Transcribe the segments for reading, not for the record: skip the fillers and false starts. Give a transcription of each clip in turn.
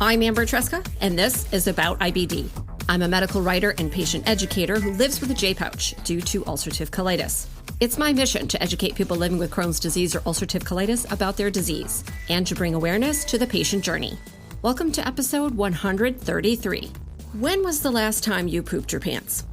I'm Amber Tresca, and this is About IBD. I'm a medical writer and patient educator who lives with a J-pouch due to ulcerative colitis. It's my mission to educate people living with Crohn's disease or ulcerative colitis about their disease and to bring awareness to the patient journey. Welcome to episode 133. When was the last time you pooped your pants?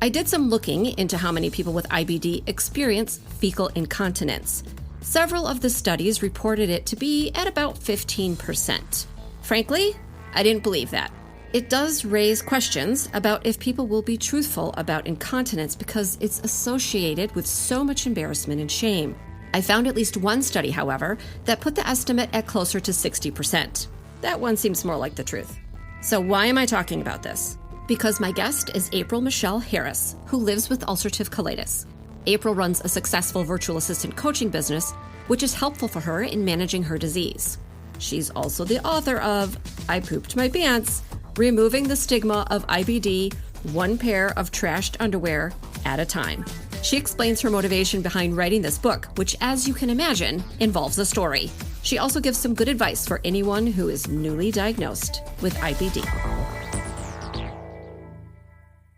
I did some looking into how many people with IBD experience fecal incontinence. Several of the studies reported it to be at about 15%. Frankly, I didn't believe that. It does raise questions about if people will be truthful about incontinence because it's associated with so much embarrassment and shame. I found at least one study, however, that put the estimate at closer to 60%. That one seems more like the truth. So why am I talking about this? Because my guest is April Michelle Harris, who lives with ulcerative colitis. April runs a successful virtual assistant coaching business, which is helpful for her in managing her disease. She's also the author of I Pooped My Pants, Removing the Stigma of IBD, One Pair of Trashed Underwear at a Time. She explains her motivation behind writing this book, which, as you can imagine, involves a story. She also gives some good advice for anyone who is newly diagnosed with IBD.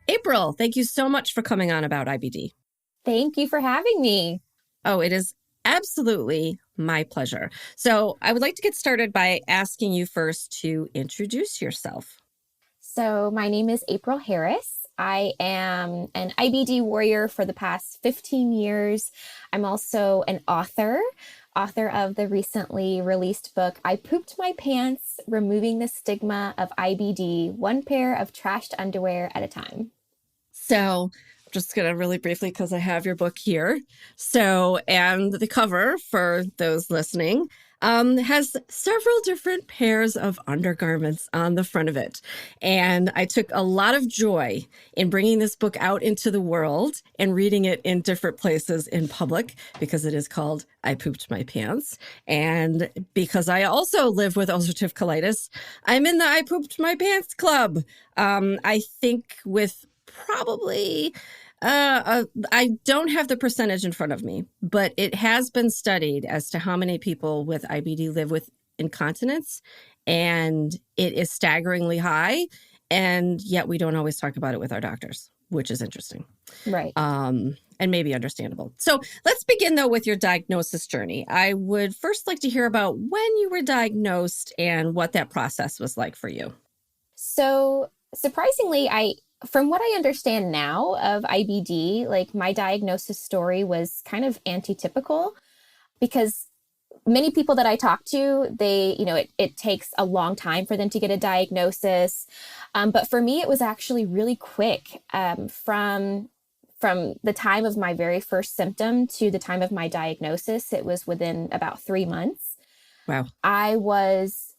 April, thank you so much for coming on About IBD. Thank you for having me. Oh, it is absolutely my pleasure. So I would like to get started by asking you first to introduce yourself. So my name is April Harris. I am an IBD warrior for the past 15 years. I'm also an author of the recently released book, I Pooped My Pants, Removing the Stigma of IBD, One Pair of Trashed Underwear at a Time. So I'm just going to really briefly, because I have your book here. So, and the cover for those listening has several different pairs of undergarments on the front of it. And I took a lot of joy in bringing this book out into the world and reading it in different places in public because it is called I Pooped My Pants. And because I also live with ulcerative colitis, I'm in the I Pooped My Pants club. I think with probably, I don't have the percentage in front of me, but it has been studied as to how many people with IBD live with incontinence, and it is staggeringly high, and yet we don't always talk about it with our doctors, which is interesting. Right. And maybe understandable. So let's begin, though, with your diagnosis journey. I would first like to hear about when you were diagnosed and what that process was like for you. So surprisingly, from what I understand now of IBD, like my diagnosis story was kind of antitypical because many people that I talk to, it takes a long time for them to get a diagnosis. But for me, it was actually really quick. From the time of my very first symptom to the time of my diagnosis, it was within about 3 months. Wow. I was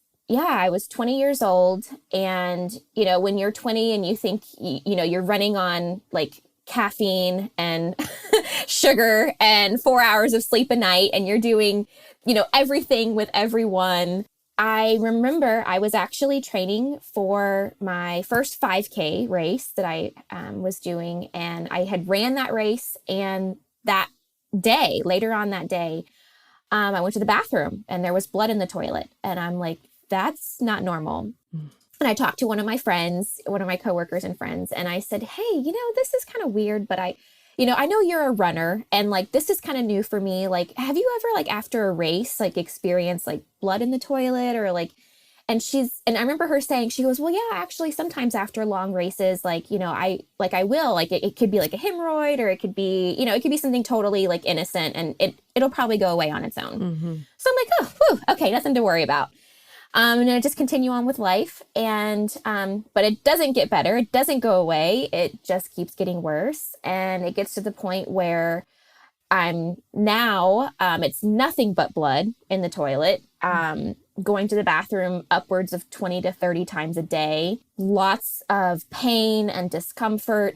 20 years old. And, when you're 20 and you think, you're running on like caffeine and sugar and 4 hours of sleep a night and you're doing, everything with everyone. I remember I was actually training for my first 5K race that I was doing. And I had ran that race. And that day, later on that day, I went to the bathroom and there was blood in the toilet. And I'm like, that's not normal. And I talked to one of my coworkers and friends, and I said, hey, this is kind of weird, but I know you're a runner and like, this is kind of new for me. Like, have you ever like after a race, like experienced like blood in the toilet or like, and I remember her saying, she goes, well, yeah, actually sometimes after long races, like, I will, like, it could be like a hemorrhoid or it could be, it could be something totally like innocent and it'll probably go away on its own. Mm-hmm. So I'm like, oh, whew, okay, nothing to worry about. And I just continue on with life. And, but it doesn't get better. It doesn't go away. It just keeps getting worse. And it gets to the point where I'm now, it's nothing but blood in the toilet, going to the bathroom upwards of 20 to 30 times a day, lots of pain and discomfort.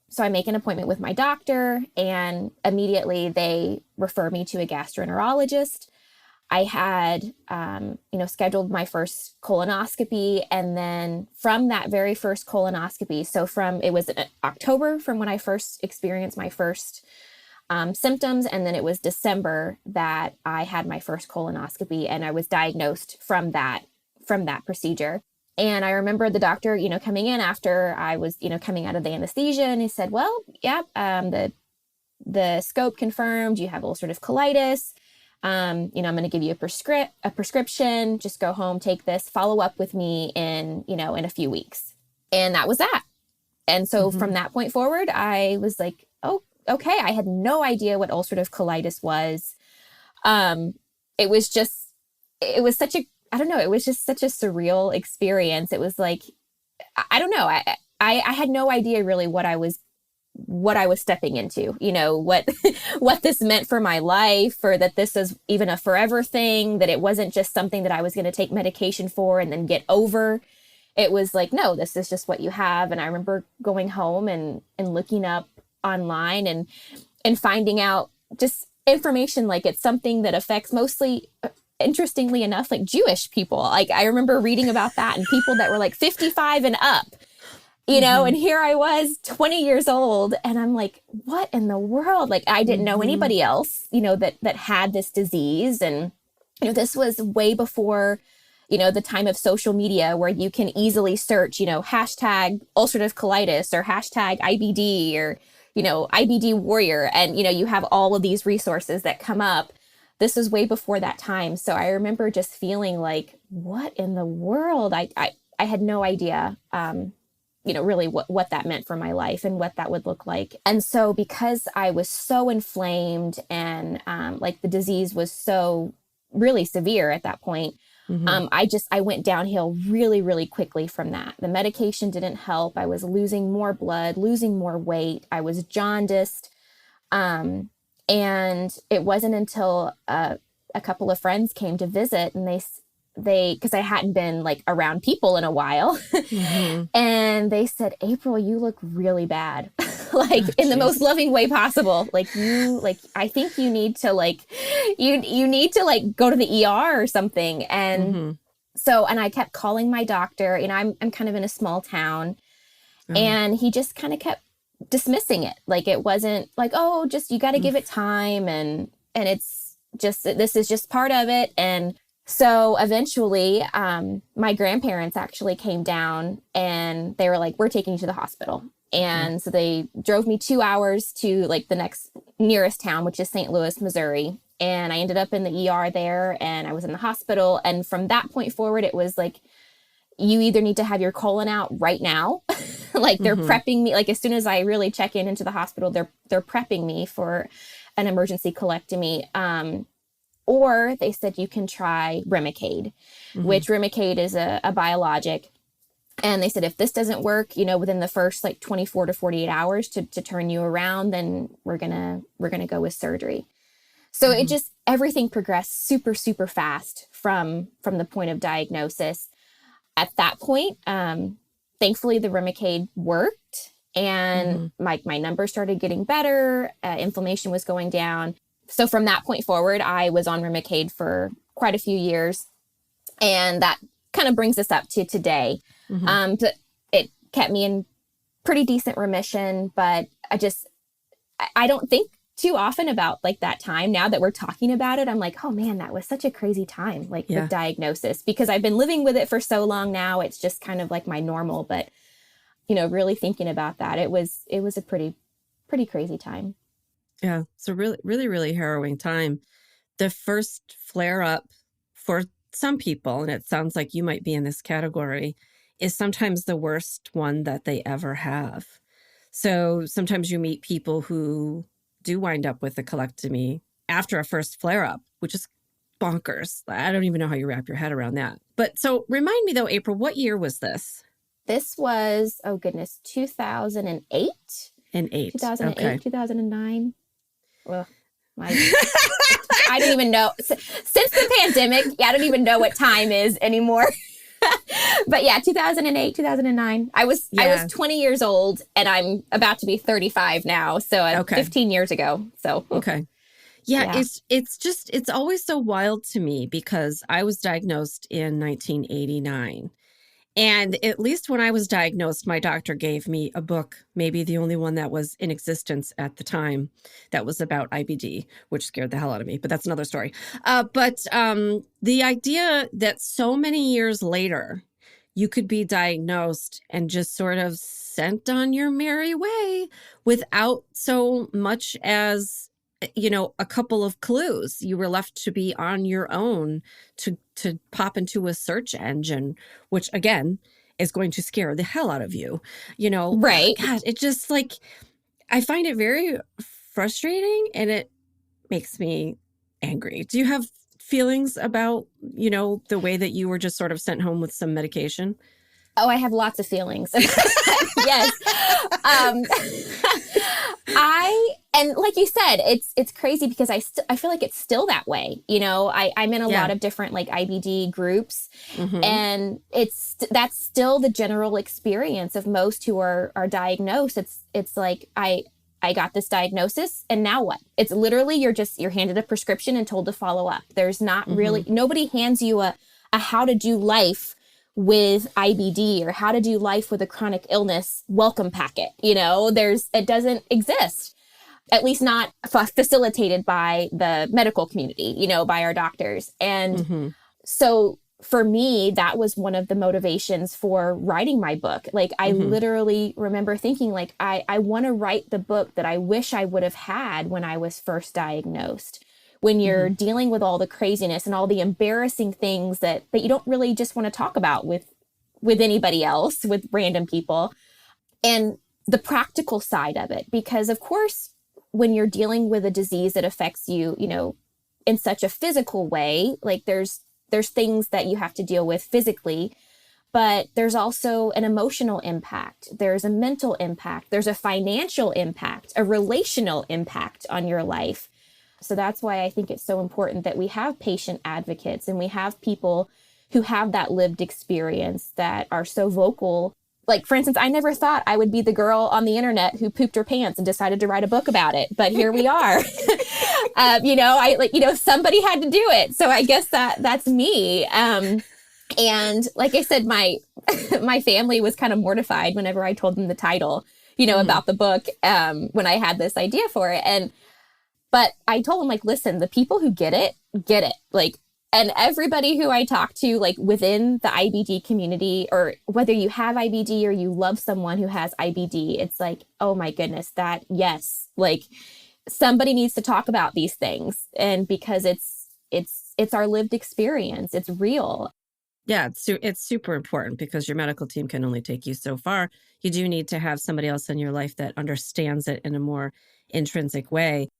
So I make an appointment with my doctor and immediately they refer me to a gastroenterologist. I had, scheduled my first colonoscopy. And then from that very first colonoscopy, it was October from when I first experienced my first symptoms. And then it was December that I had my first colonoscopy and I was diagnosed from that procedure. And I remember the doctor, coming in after I was, coming out of the anesthesia, and he said, well, yeah, the scope confirmed you have ulcerative colitis. I'm going to give you a prescription. Just go home, take this, follow up with me in a few weeks. And that was that. And so from that point forward, I was like, oh, okay. I had no idea what ulcerative colitis was. It was such a, I don't know, it was just such a surreal experience. It was like, I don't know. I had no idea really what I was stepping into, what this meant for my life, or that this is even a forever thing, that it wasn't just something that I was going to take medication for and then get over. It was like, no, this is just what you have. And I remember going home and looking up online and finding out just information like it's something that affects mostly, interestingly enough, like Jewish people. Like I remember reading about that and people that were like 55 and up, and here I was 20 years old and I'm like, what in the world? Like I didn't know anybody else, that had this disease. And, this was way before, the time of social media where you can easily search, hashtag ulcerative colitis or hashtag IBD or, IBD warrior. And, you have all of these resources that come up. This was way before that time. So I remember just feeling like, what in the world? I had no idea, really what that meant for my life and what that would look like. And so because I was so inflamed and like the disease was so really severe at that point, I went downhill really, really quickly from that. The medication didn't help. I was losing more blood, losing more weight. I was jaundiced. And it wasn't until a couple of friends came to visit, and they because I hadn't been like around people in a while, and they said, April, you look really bad, like in the most loving way possible. Like I think you need to you need to go to the ER or something. And so, and I kept calling my doctor, I'm kind of in a small town, and he just kind of kept dismissing it. Like it wasn't like, oh, just you got to give it time, and it's just, this is just part of it. And so eventually my grandparents actually came down and they were like, we're taking you to the hospital. And so they drove me 2 hours to like the next nearest town, which is St. Louis, Missouri. And I ended up in the ER there, and I was in the hospital. And from that point forward, it was like, you either need to have your colon out right now. Like they're prepping me. Like as soon as I really check into the hospital, they're prepping me for an emergency colectomy. Or they said you can try Remicade, which Remicade is a biologic. And they said, if this doesn't work, within the first like 24 to 48 hours to turn you around, then we're going to go with surgery. So it just, everything progressed super, super fast from the point of diagnosis. At that point, thankfully the Remicade worked, and my numbers started getting better. Inflammation was going down. So from that point forward, I was on Remicade for quite a few years. And that kind of brings us up to today. It kept me in pretty decent remission, but I don't think too often about like that time. Now that we're talking about it, I'm like, oh man, that was such a crazy time, like with diagnosis, because I've been living with it for so long now. It's just kind of like my normal, but really thinking about that, it was a pretty crazy time. Yeah. It's a really, really, really harrowing time. The first flare up for some people, and it sounds like you might be in this category, is sometimes the worst one that they ever have. So sometimes you meet people who do wind up with a colectomy after a first flare up, which is bonkers. I don't even know how you wrap your head around that. But so remind me though, April, what year was this? This was, oh goodness, 2008. 2008, okay. 2009. Well, I don't even know. Since the pandemic, I don't even know what time is anymore. But yeah, 2008, 2009. I was 20 years old, and I'm about to be 35 now. So 15 years ago. So okay. Yeah, it's always so wild to me because I was diagnosed in 1989. And at least when I was diagnosed, my doctor gave me a book, maybe the only one that was in existence at the time, that was about IBD, which scared the hell out of me. But that's another story. But the idea that so many years later, you could be diagnosed and just sort of sent on your merry way without so much as, a couple of clues. You were left to be on your own to pop into a search engine, which again is going to scare the hell out of you. Right. God, it just like, I find it very frustrating and it makes me angry. Do you have feelings about, the way that you were just sort of sent home with some medication? Oh, I have lots of feelings. Yes. And like you said, it's crazy because I feel like it's still that way. I'm in a lot of different like IBD groups, and that's still the general experience of most who are diagnosed. It's like, I got this diagnosis and now what? It's literally, you're handed a prescription and told to follow up. There's not really, nobody hands you a how to do life with IBD or how to do life with a chronic illness welcome packet. It doesn't exist, at least not facilitated by the medical community, by our doctors. And so for me, that was one of the motivations for writing my book. Like, I literally remember thinking, like, I want to write the book that I wish I would have had when I was first diagnosed. When you're dealing with all the craziness and all the embarrassing things that you don't really just want to talk about with anybody else, with random people, and the practical side of it. Because of course, when you're dealing with a disease that affects you, in such a physical way, like there's things that you have to deal with physically, but there's also an emotional impact. There's a mental impact. There's a financial impact, a relational impact on your life. So that's why I think it's so important that we have patient advocates and we have people who have that lived experience that are so vocal. Like, for instance, I never thought I would be the girl on the internet who pooped her pants and decided to write a book about it. But here we are. Somebody had to do it. So I guess that's me. And like I said, my family was kind of mortified whenever I told them the title, about the book, when I had this idea for it. But I told them, like, listen, the people who get it. Like, and everybody who I talk to, like, within the IBD community, or whether you have IBD or you love someone who has IBD, it's like, oh my goodness, yes, like, somebody needs to talk about these things. And because it's our lived experience, it's real. Yeah, it's super important because your medical team can only take you so far. You do need to have somebody else in your life that understands it in a more intrinsic way.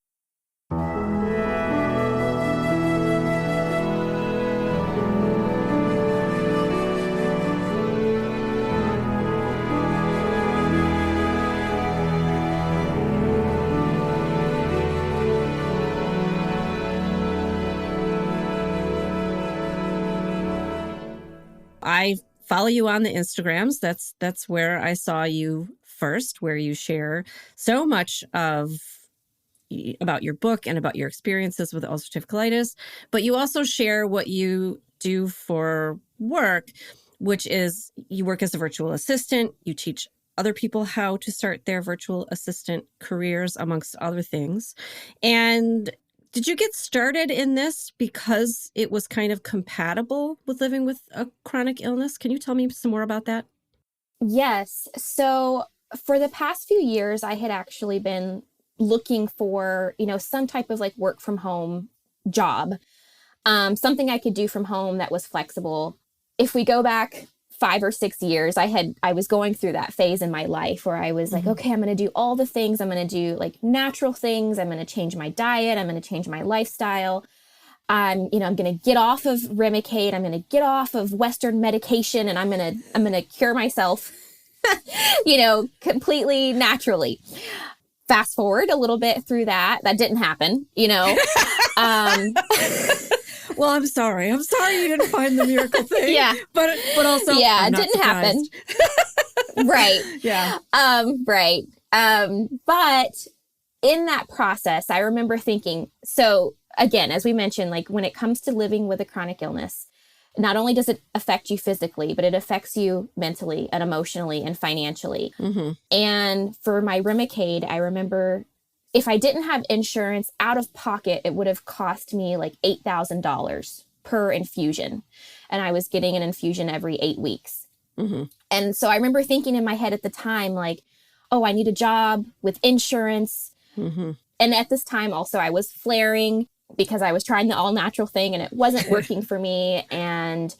I follow you on the Instagrams. That's where I saw you first, where you share so much about your book and about your experiences with ulcerative colitis. But you also share what you do for work, which is you work as a virtual assistant. You teach other people how to start their virtual assistant careers, amongst other things. And did you get started in this because it was kind of compatible with living with a chronic illness? Can you tell me some more about that? Yes. So for the past few years, I had actually been looking for, some type of like work from home job, something I could do from home that was flexible. If we go back 5 or 6 years, I was going through that phase in my life where I was like, okay, I'm going to do all the things. I'm going to do like natural things. I'm going to change my diet. I'm going to change my lifestyle. I'm going to get off of Remicade. I'm going to get off of Western medication, and I'm going to cure myself, completely naturally. Fast forward a little bit through that didn't happen, Well, I'm sorry you didn't find the miracle thing. Yeah. But also, yeah, it didn't happen. Right. Yeah. Right. But in that process, I remember thinking, so again, as we mentioned, like when it comes to living with a chronic illness, not only does it affect you physically, but it affects you mentally and emotionally and financially. And for my Remicade, I remember if I didn't have insurance out of pocket, it would have cost me like $8,000 per infusion. And I was getting an infusion every 8 weeks. Mm-hmm. And so I remember thinking in my head at the time, like, oh, I need a job with insurance. Mm-hmm. And at this time also I was flaring because I was trying the all natural thing and it wasn't working for me. And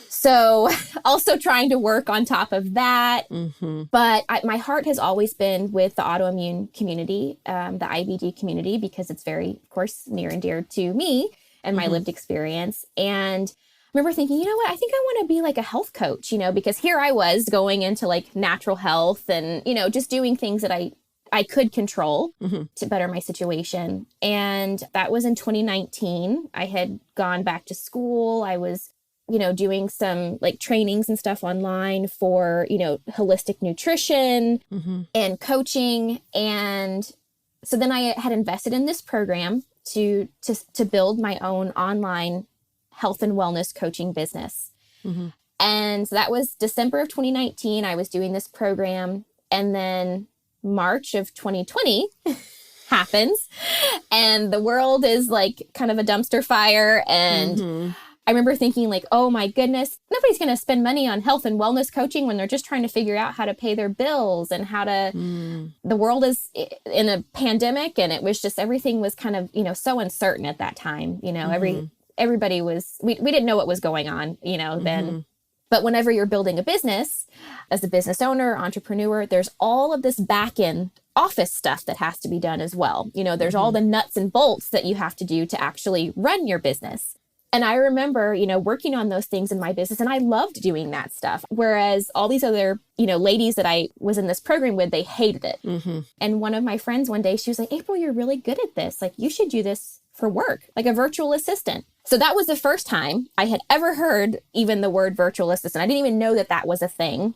so also trying to work on top of that. Mm-hmm. But my heart has always been with the autoimmune community, the IBD community, because it's very, of course, near and dear to me and my lived experience. And I remember thinking, you know what, I think I want to be like a health coach, because here I was going into like natural health and, just doing things that I could control to better my situation. And that was in 2019. I had gone back to school. I was doing some like trainings and stuff online for, holistic nutrition and coaching. And so then I had invested in this program to build my own online health and wellness coaching business. And so that was December of 2019. I was doing this program. And then March of 2020 happens and the world is like kind of a dumpster fire. And I remember thinking like, oh my goodness, nobody's going to spend money on health and wellness coaching when they're just trying to figure out how to pay their bills and how to, the world is in a pandemic. And it was just, everything was kind of, so uncertain at that time, everybody was, we didn't know what was going on, then. But whenever you're building a business, as a business owner, entrepreneur, there's all of this back end office stuff that has to be done as well. There's all the nuts and bolts that you have to do to actually run your business. And I remember, working on those things in my business, and I loved doing that stuff. Whereas all these other, ladies that I was in this program with, they hated it. And one of my friends one day, she was like, April, you're really good at this. Like, you should do this for work, like a virtual assistant. So that was the first time I had ever heard even the word virtual assistant. I didn't even know that that was a thing.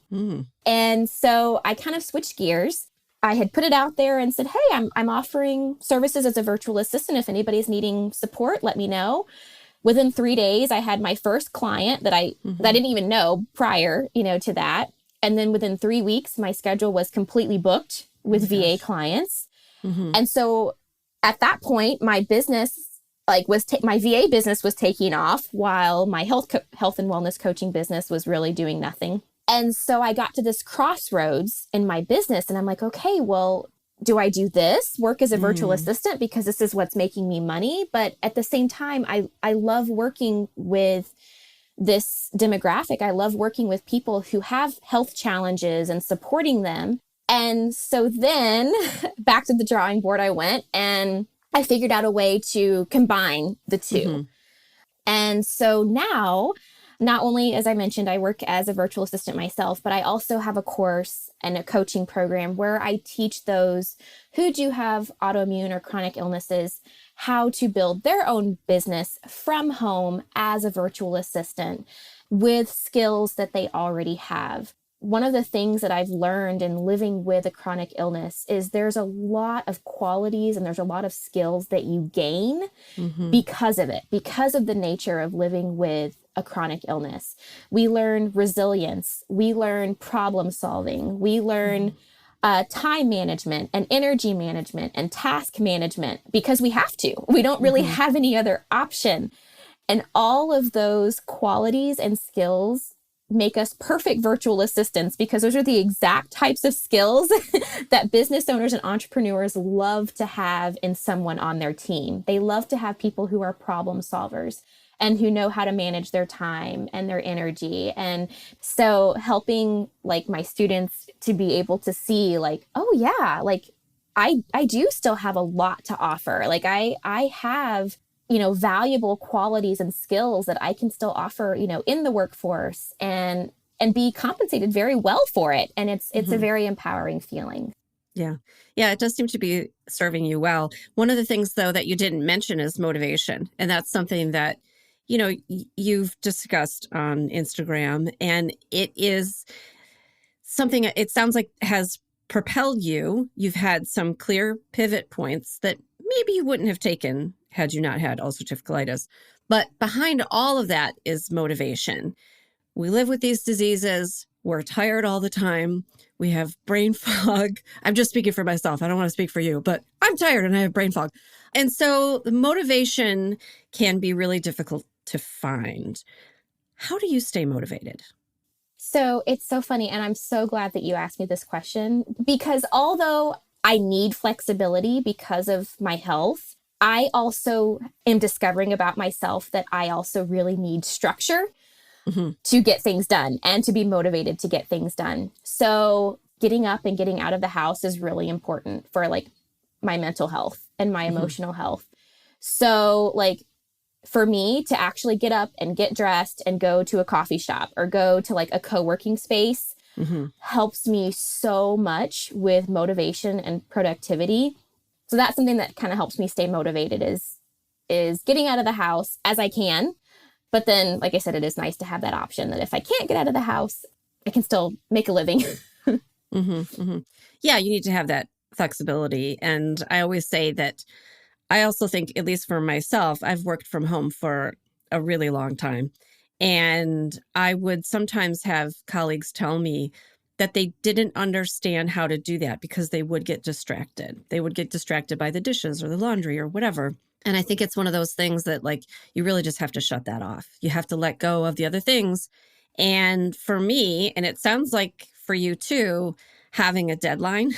And so I kind of switched gears. I had put it out there and said, hey, I'm offering services as a virtual assistant. If anybody's needing support, let me know. Within 3 days, I had my first client that I didn't even know prior, to that. And then within 3 weeks, my schedule was completely booked with VA clients. And so at that point, my business my VA business was taking off while my health and wellness coaching business was really doing nothing. And so I got to this crossroads in my business and I'm like, okay, well, do I do this work as a virtual assistant because this is what's making me money? But at the same time, I love working with this demographic. I love working with people who have health challenges and supporting them. And so then back to the drawing board I went and I figured out a way to combine the two. And so now, not only, as I mentioned, I work as a virtual assistant myself, but I also have a course and a coaching program where I teach those who do have autoimmune or chronic illnesses how to build their own business from home as a virtual assistant with skills that they already have. One of the things that I've learned in living with a chronic illness is there's a lot of qualities and there's a lot of skills that you gain because of it, because of the nature of living with a chronic illness. We learn resilience, we learn problem solving, we learn time management and energy management and task management because we have to. We don't really have any other option. And all of those qualities and skills make us perfect virtual assistants because those are the exact types of skills that business owners and entrepreneurs love to have in someone on their team. They love to have people who are problem solvers and who know how to manage their time and their energy. And so helping like my students to be able to see like, oh yeah, like I do still have a lot to offer. Like I have valuable qualities and skills that I can still offer, in the workforce and be compensated very well for it. And it's a very empowering feeling. Yeah. Yeah. It does seem to be serving you well. One of the things though, that you didn't mention is motivation. And that's something that, you've discussed on Instagram, and it is something it sounds like has propelled you. You've had some clear pivot points that maybe you wouldn't have taken had you not had ulcerative colitis. But behind all of that is motivation. We live with these diseases. We're tired all the time. We have brain fog. I'm just speaking for myself. I don't want to speak for you, but I'm tired and I have brain fog. And so the motivation can be really difficult to find. How do you stay motivated? So it's so funny. And I'm so glad that you asked me this question, because although I need flexibility because of my health, I also am discovering about myself that I also really need structure to get things done and to be motivated to get things done. So getting up and getting out of the house is really important for like my mental health and my emotional health. So like for me to actually get up and get dressed and go to a coffee shop or go to like a co-working space helps me so much with motivation and productivity. So that's something that kind of helps me stay motivated is getting out of the house as I can. But then, like I said, it is nice to have that option that if I can't get out of the house, I can still make a living. Yeah, you need to have that flexibility. And I always say that I also think, at least for myself, I've worked from home for a really long time. And I would sometimes have colleagues tell me that they didn't understand how to do that because they would get distracted. They would get distracted by the dishes or the laundry or whatever. And I think it's one of those things that like you really just have to shut that off. You have to let go of the other things. And for me, and it sounds like for you too, having a deadline,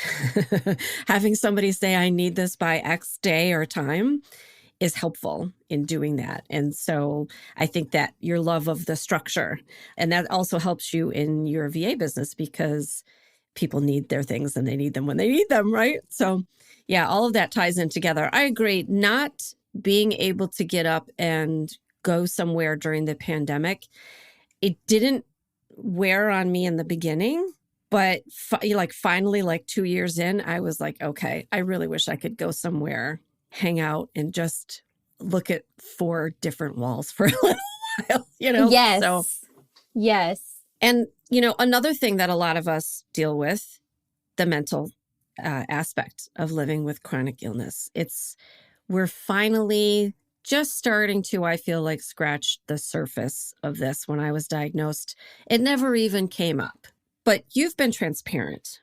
having somebody say, I need this by X day or time is helpful in doing that. And so I think that your love of the structure, and that also helps you in your VA business because people need their things and they need them when they need them, right? So yeah, all of that ties in together. I agree. Not being able to get up and go somewhere during the pandemic, it didn't wear on me in the beginning. But finally, like 2 years in, I was like, okay, I really wish I could go somewhere, hang out, and just look at 4 different walls for a little while, Yes. So, yes. And, another thing that a lot of us deal with, the mental aspect of living with chronic illness. We're finally just starting to, I feel like, scratch the surface of this. When I was diagnosed, it never even came up. But you've been transparent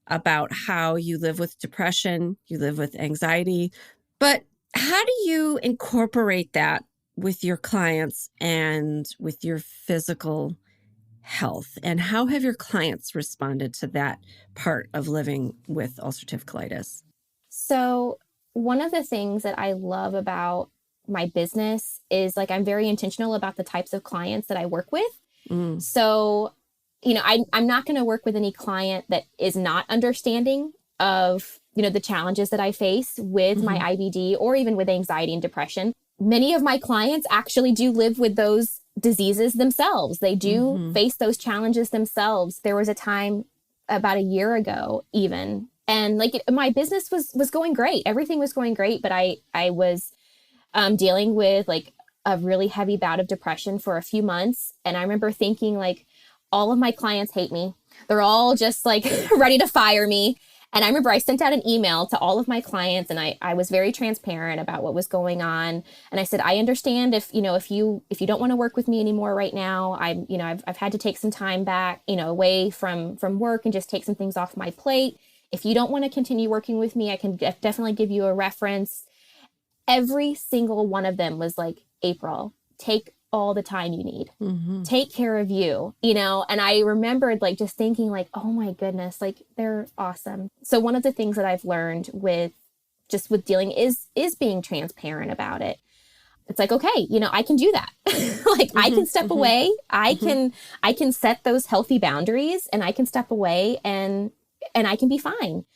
about how you live with depression, you live with anxiety. But how do you incorporate that with your clients and with your physical health? And how have your clients responded to that part of living with ulcerative colitis? So one of the things that I love about my business is like I'm very intentional about the types of clients that I work with. So I'm not going to work with any client that is not understanding of, the challenges that I face with my IBD or even with anxiety and depression. Many of my clients actually do live with those diseases themselves. They do face those challenges themselves. There was a time about a year ago even, and like my business was going great. Everything was going great, but I was dealing with like a really heavy bout of depression for a few months. And I remember thinking like, all of my clients hate me. They're all just like ready to fire me. And I remember I sent out an email to all of my clients and I was very transparent about what was going on. And I said, I understand if you don't want to work with me anymore right now, I've had to take some time back, away from work and just take some things off my plate. If you don't want to continue working with me, I can definitely give you a reference. Every single one of them was like, April, take all the time you need. Take care of you, and I remembered like just thinking like, oh my goodness, like they're awesome. So one of the things that I've learned with dealing is being transparent about it. It's like, okay, I can do that. Like I can step away. I can set those healthy boundaries and I can step away and I can be fine.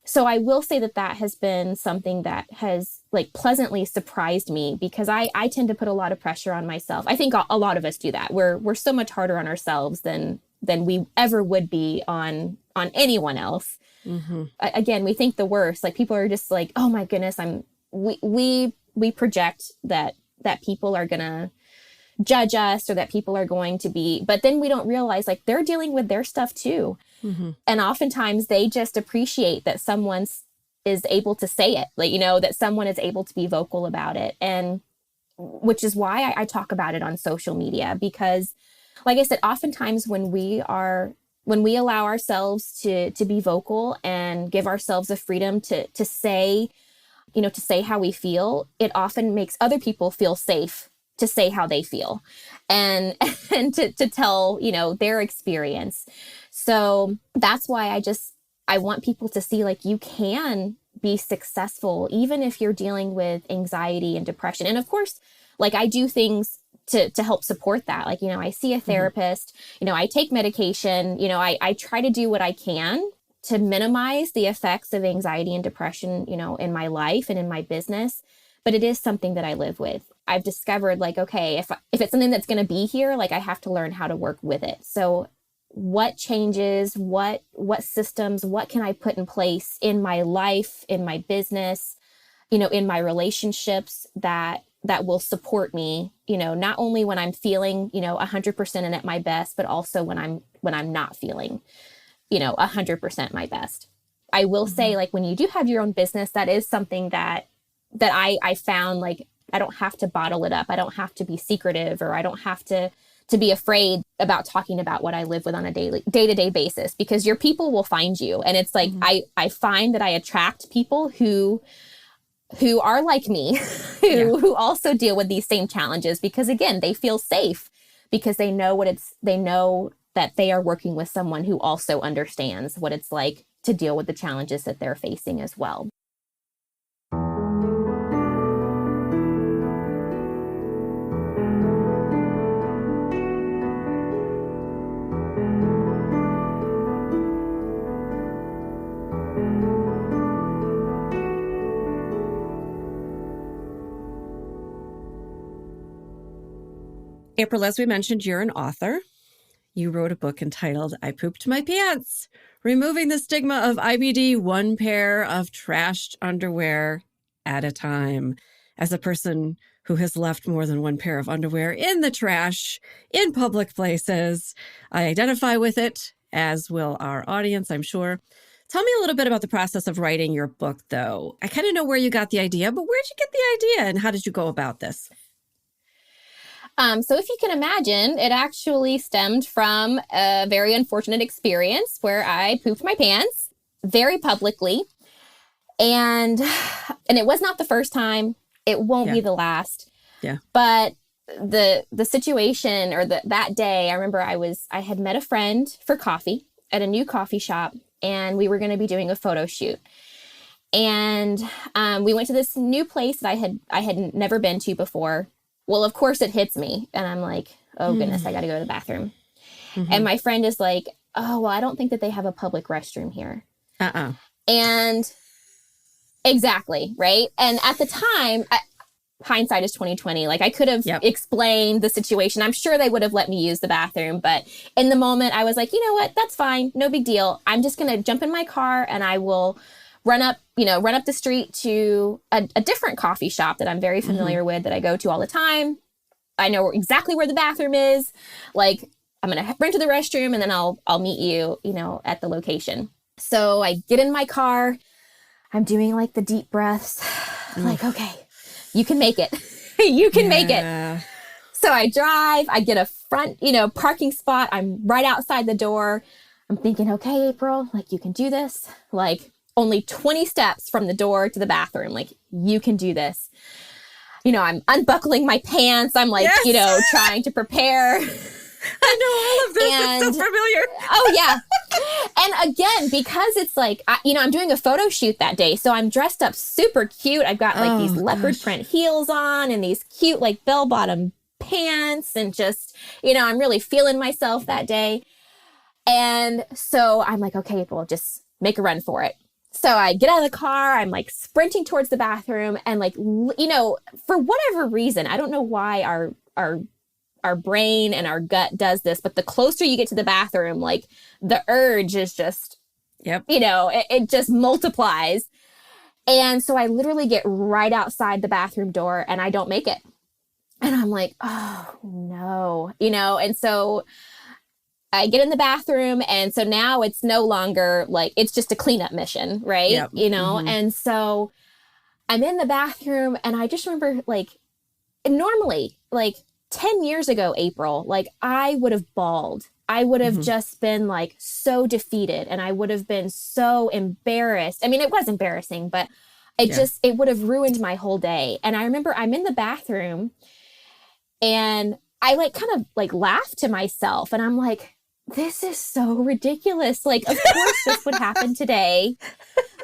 So I will say that has been something that has like pleasantly surprised me because I tend to put a lot of pressure on myself. I think a lot of us do that. We're so much harder on ourselves than we ever would be on anyone else. Again, we think the worst. Like people are just like, oh my goodness, we project that people are gonna judge us or that people are going to be, but then we don't realize like they're dealing with their stuff too. And oftentimes they just appreciate that someone is able to say it, like, that someone is able to be vocal about it. And which is why I talk about it on social media, because like I said, oftentimes when we allow ourselves to be vocal and give ourselves the freedom to say, to say how we feel, it often makes other people feel safe to say how they feel and and to tell, you know, their experience. So that's why I want people to see like you can be successful even if you're dealing with anxiety and depression. And of course, like I do things to help support that. Like, you know, I see a therapist, you know, I take medication, you know, I try to do what I can to minimize the effects of anxiety and depression, you know, in my life and in my business. But it is something that I live with. I've discovered like, okay, if it's something that's going to be here, like I have to learn how to work with it. So what changes, what systems, what can I put in place in my life, in my business, you know, in my relationships that will support me, you know, not only when I'm feeling, you know, 100% and at my best, but also when I'm not feeling, you know, 100% my best. I will say, like, when you do have your own business, that is something that I found, like, I don't have to bottle it up. I don't have to be secretive, or I don't have to be afraid about talking about what I live with on a day-to-day basis, because your people will find you. And it's like, I find that I attract people who are like me, who also deal with these same challenges, because again, they feel safe because they know that they are working with someone who also understands what it's like to deal with the challenges that they're facing as well. April, as we mentioned, you're an author. You wrote a book entitled I Pooped My Pants, Removing the Stigma of IBD, One Pair of Trashed Underwear at a Time. As a person who has left more than one pair of underwear in the trash in public places, I identify with it, as will our audience, I'm sure. Tell me a little bit about the process of writing your book, though. I kind of know where you got the idea, but where'd you get the idea and how did you go about this? So if you can imagine, it actually stemmed from a very unfortunate experience where I pooped my pants very publicly. And it was not the first time. It won't be the last. Yeah. But the situation, or that day, I remember I had met a friend for coffee at a new coffee shop, and we were going to be doing a photo shoot. And we went to this new place that I had never been to before. Well, of course it hits me, and I'm like, oh goodness, I got to go to the bathroom. And my friend is like, oh, well, I don't think that they have a public restroom here. And exactly, right? And at the time, hindsight is 2020. Like, I could have explained the situation. I'm sure they would have let me use the bathroom, but in the moment I was like, you know what? That's fine. No big deal. I'm just going to jump in my car and I will run up the street to a different coffee shop that I'm very familiar with, that I go to all the time. I know exactly where the bathroom is. Like, I'm going to run to the restroom and then I'll meet you, at the location. So I get in my car. I'm doing like the deep breaths. Like, okay, you can make it. You can make it. So I drive, I get a front, parking spot. I'm right outside the door. I'm thinking, okay, April, like, you can do this. Like, only 20 steps from the door to the bathroom. Like, you can do this. I'm unbuckling my pants. I'm like, trying to prepare. I know all of this. It's so familiar. Oh, yeah. And again, because it's like, I'm doing a photo shoot that day. So I'm dressed up super cute. I've got like these leopard print heels on and these cute like bell-bottom pants, and just, I'm really feeling myself that day. And so I'm like, okay, April, just make a run for it. So I get out of the car, I'm like sprinting towards the bathroom, and like, for whatever reason, I don't know why our brain and our gut does this, but the closer you get to the bathroom, like, the urge is just, it just multiplies. And so I literally get right outside the bathroom door and I don't make it. And I'm like, oh no, and so I get in the bathroom, and so now it's no longer like, it's just a cleanup mission, right? Yep. And so I'm in the bathroom, and I just remember, like, normally, like 10 years ago, April, like, I would have bawled. I would have just been like so defeated, and I would have been so embarrassed. I mean, it was embarrassing, but it would have ruined my whole day. And I remember I'm in the bathroom, And I like kind of like laughed to myself and I'm like, this is so ridiculous. Like, of course this would happen today.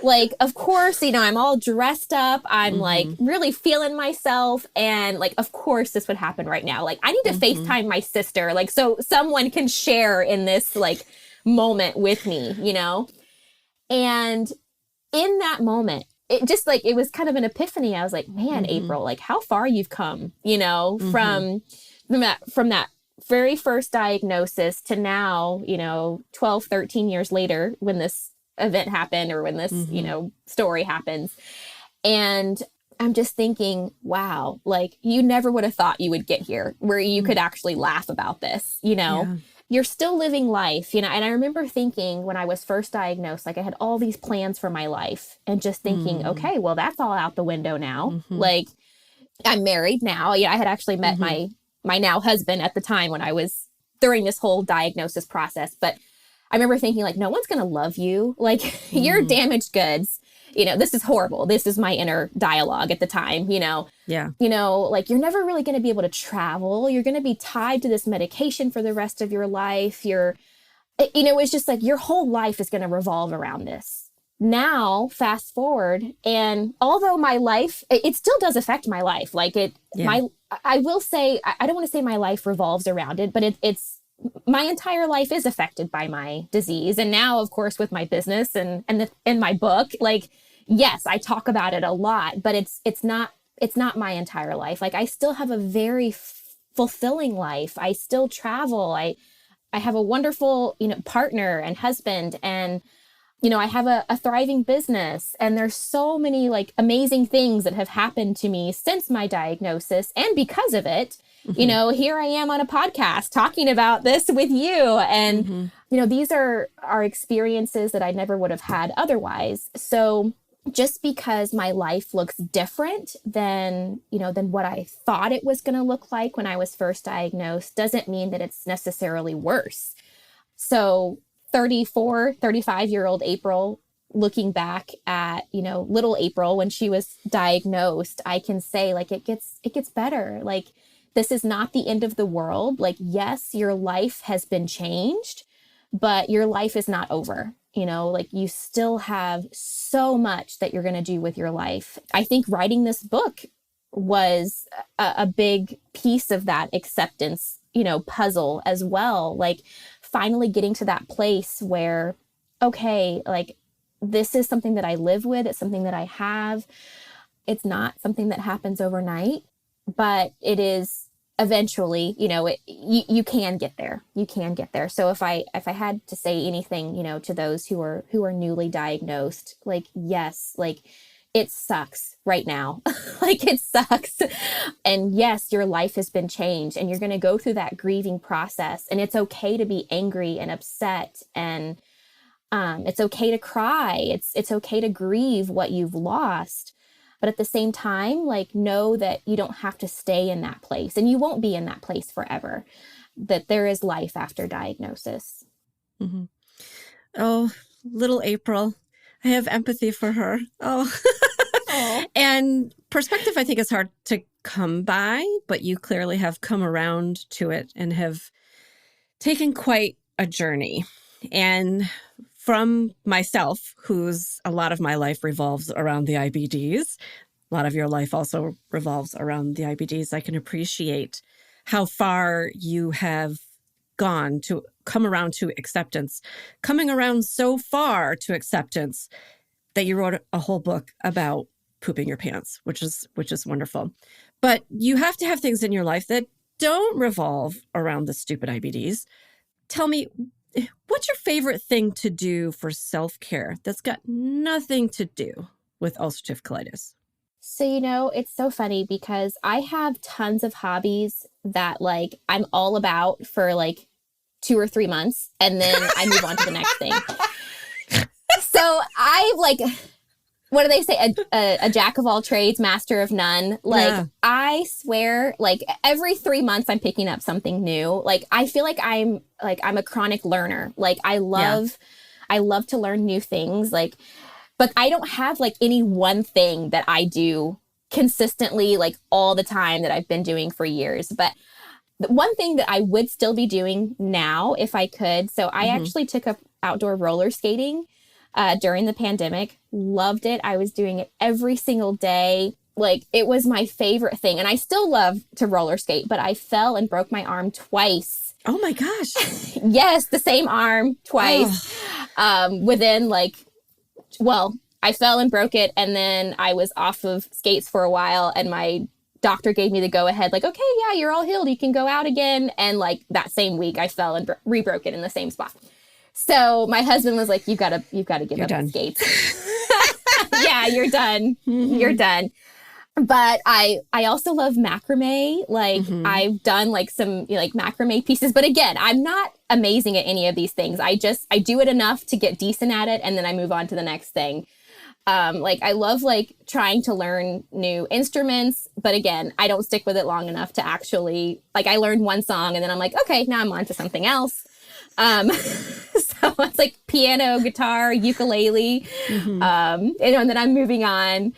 Like, of course, you know, I'm all dressed up. I'm like really feeling myself. And like, of course this would happen right now. Like, I need to FaceTime my sister. Like, so someone can share in this like moment with me, you know? And in that moment, it just like, it was kind of an epiphany. I was like, man, April, like how far you've come, you know, from that very first diagnosis to now, you know, 12, 13 years later, when this event happened or when this, you know, story happens. And I'm just thinking, wow, like you never would have thought you would get here where you could actually laugh about this, you know? Yeah. You're still living life, you know? And I remember thinking when I was first diagnosed, like I had all these plans for my life and just thinking, okay, well, that's all out the window now. Like I'm married now. Yeah, I had actually met my now husband at the time when I was during this whole diagnosis process. But I remember thinking like, no one's going to love you. Like you're damaged goods. You know, this is horrible. This is my inner dialogue at the time, you know? Yeah. You know, like you're never really going to be able to travel. You're going to be tied to this medication for the rest of your life. You know, it's just like your whole life is going to revolve around this. Now, fast forward, and although my life, it still does affect my life. Like I will say, I don't want to say my life revolves around it, but it's my entire life is affected by my disease. And now, of course, with my business and in my book, like, yes, I talk about it a lot, but it's not my entire life. Like I still have a very fulfilling life. I still travel. I have a wonderful, you know, partner and husband, and you know, I have a thriving business, and there's so many like amazing things that have happened to me since my diagnosis. And because of it, you know, here I am on a podcast talking about this with you. And, you know, these are experiences that I never would have had otherwise. So just because my life looks different than what I thought it was going to look like when I was first diagnosed doesn't mean that it's necessarily worse. So 34, 35-year-old April, looking back at, you know, little April when she was diagnosed, I can say like it gets better. Like this is not the end of the world. Like, yes, your life has been changed, but your life is not over. You know, like you still have so much that you're going to do with your life. I think writing this book was a big piece of that acceptance, you know, puzzle as well. Like finally getting to that place where, okay, like this is something that I live with. It's something that I have. It's not something that happens overnight, but it is eventually, you know, you can get there. You can get there. So if I had to say anything, you know, to those who are newly diagnosed, like, yes, like it sucks right now. Like it sucks. And yes, your life has been changed and you're going to go through that grieving process, and it's okay to be angry and upset, and it's okay to cry. It's okay to grieve what you've lost. But at the same time, like, know that you don't have to stay in that place, and you won't be in that place forever, that there is life after diagnosis. Oh, little April. I have empathy for her. Oh, and perspective, I think, is hard to come by, but you clearly have come around to it and have taken quite a journey. And from myself, a lot of my life revolves around the IBDs. A lot of your life also revolves around the IBDs. I can appreciate how far you have gone to come around to acceptance, coming around so far to acceptance that you wrote a whole book about pooping your pants, which is wonderful. But you have to have things in your life that don't revolve around the stupid IBDs. Tell me, what's your favorite thing to do for self-care that's got nothing to do with ulcerative colitis? So, you know, it's so funny because I have tons of hobbies that like I'm all about for like 2 or 3 months, and then I move on to the next thing. So I like, what do they say? A jack of all trades, master of none. Like, yeah. I swear, like every 3 months I'm picking up something new. Like, I feel like I'm a chronic learner. Like I love to learn new things. Like, but I don't have like any one thing that I do consistently, like all the time that I've been doing for years. But one thing that I would still be doing now if I could. So I actually took up outdoor roller skating during the pandemic. Loved it. I was doing it every single day. Like, it was my favorite thing. And I still love to roller skate, but I fell and broke my arm twice. Oh my gosh. Yes, the same arm twice. Within I fell and broke it. And then I was off of skates for a while, and my doctor gave me the go ahead, like, okay, yeah, you're all healed. You can go out again. And like that same week I fell and re-broke it in the same spot. So my husband was like, you've got to give up the skates. Yeah, you're done. You're done. But I also love macrame. Like, I've done like some like macrame pieces, but again, I'm not amazing at any of these things. I do it enough to get decent at it, and then I move on to the next thing. Like, I love like trying to learn new instruments, but again, I don't stick with it long enough to actually, like, I learned one song and then I'm like, okay, now I'm on to something else. So it's like piano, guitar, ukulele, and then I'm moving on.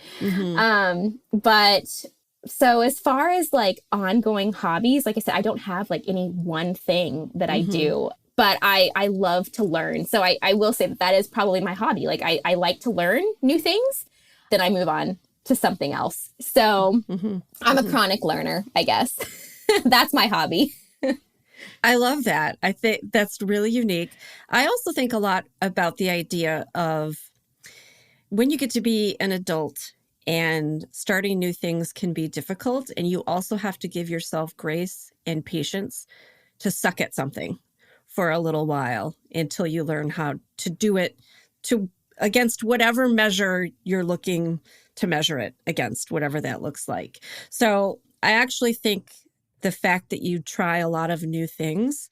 But so as far as like ongoing hobbies, like I said, I don't have like any one thing that I do, but I love to learn. So I will say that is probably my hobby. Like, I like to learn new things, then I move on to something else. So I'm a chronic learner, I guess. That's my hobby. I love that. I think that's really unique. I also think a lot about the idea of when you get to be an adult and starting new things can be difficult, and you also have to give yourself grace and patience to suck at something for a little while until you learn how to do it against whatever measure you're looking to measure it against, whatever that looks like. So I actually think the fact that you try a lot of new things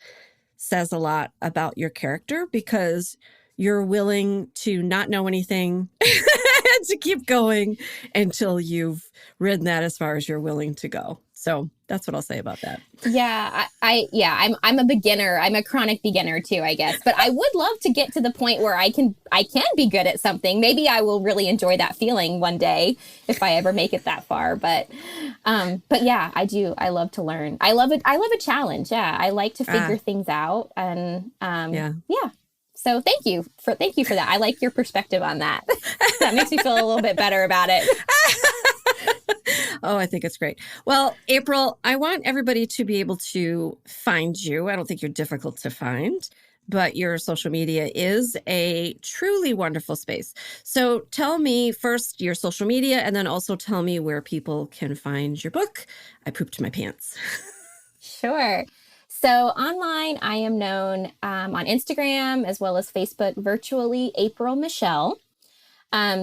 says a lot about your character, because you're willing to not know anything and to keep going until you've ridden that as far as you're willing to go. So that's what I'll say about that. Yeah, I'm a beginner. I'm a chronic beginner too, I guess. But I would love to get to the point where I can be good at something. Maybe I will really enjoy that feeling one day if I ever make it that far. But yeah, I do. I love to learn. I love it. I love a challenge. Yeah, I like to figure things out. And yeah. So thank you for that. I like your perspective on that. That makes me feel a little bit better about it. Oh, I think it's great. Well, April, I want everybody to be able to find you. I don't think you're difficult to find, but your social media is a truly wonderful space. So tell me first your social media, and then also tell me where people can find your book, I Pooped My Pants. Sure. So online, I am known on Instagram as well as Facebook, virtually April Michelle.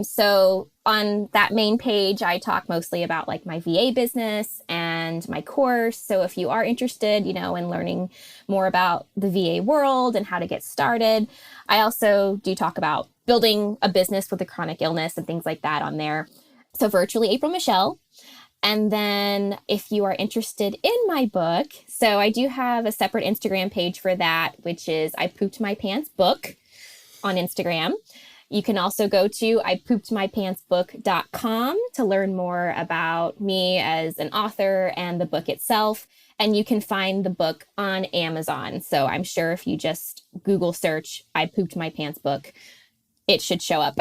So on that main page, I talk mostly about like my VA business and my course. So if you are interested, in learning more about the VA world and how to get started, I also do talk about building a business with a chronic illness and things like that on there. So virtually April Michelle. And then if you are interested in my book, so I do have a separate Instagram page for that, which is I Pooped My Pants Book on Instagram. You can also go to ipoopedmypantsbook.com to learn more about me as an author and the book itself. And you can find the book on Amazon. So I'm sure if you just Google search I Pooped My Pants Book, it should show up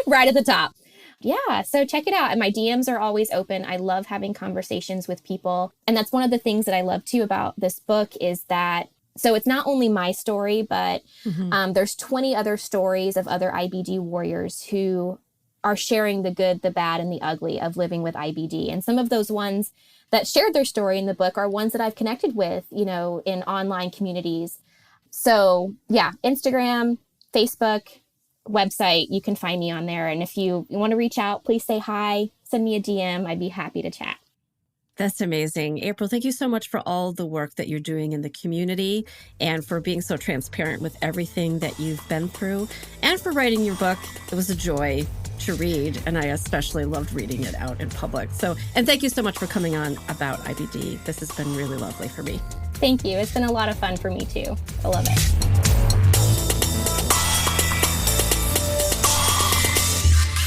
right at the top. Yeah, so check it out. And my DMs are always open. I love having conversations with people. And that's one of the things that I love too about this book is that so it's not only my story, but there's 20 other stories of other IBD warriors who are sharing the good, the bad, and the ugly of living with IBD. And some of those ones that shared their story in the book are ones that I've connected with, in online communities. So yeah, Instagram, Facebook, website, you can find me on there. And if you want to reach out, please say hi, send me a DM. I'd be happy to chat. That's amazing. April, thank you so much for all the work that you're doing in the community and for being so transparent with everything that you've been through and for writing your book. It was a joy to read, and I especially loved reading it out in public. And thank you so much for coming on about IBD. This has been really lovely for me. Thank you. It's been a lot of fun for me too. I love it.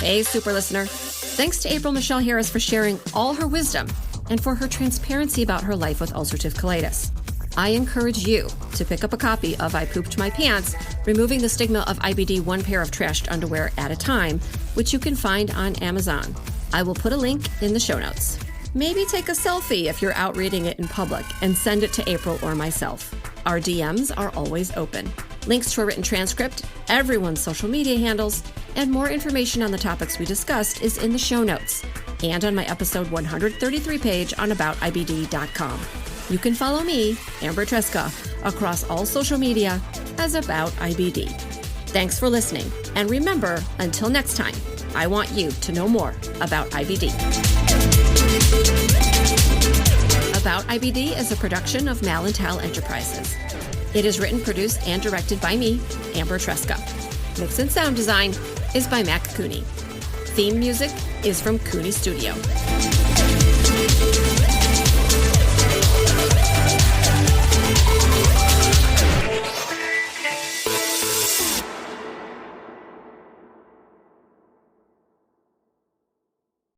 Hey, super listener. Thanks to April Michelle Harris for sharing all her wisdom and for her transparency about her life with ulcerative colitis. I encourage you to pick up a copy of I Pooped My Pants, Removing the Stigma of IBD One Pair of Trashed Underwear at a Time, which you can find on Amazon. I will put a link in the show notes. Maybe take a selfie if you're out reading it in public and send it to April or myself. Our DMs are always open. Links to a written transcript, everyone's social media handles, and more information on the topics we discussed is in the show notes and on my episode 133 page on aboutibd.com. You can follow me, Amber Tresca, across all social media as About IBD. Thanks for listening, and remember, until next time, I want you to know more about IBD. About IBD is a production of Malintal Enterprises. It is written, produced, and directed by me, Amber Tresca. Mix and sound design is by Mac Cooney. Theme music is from Cooney Studio.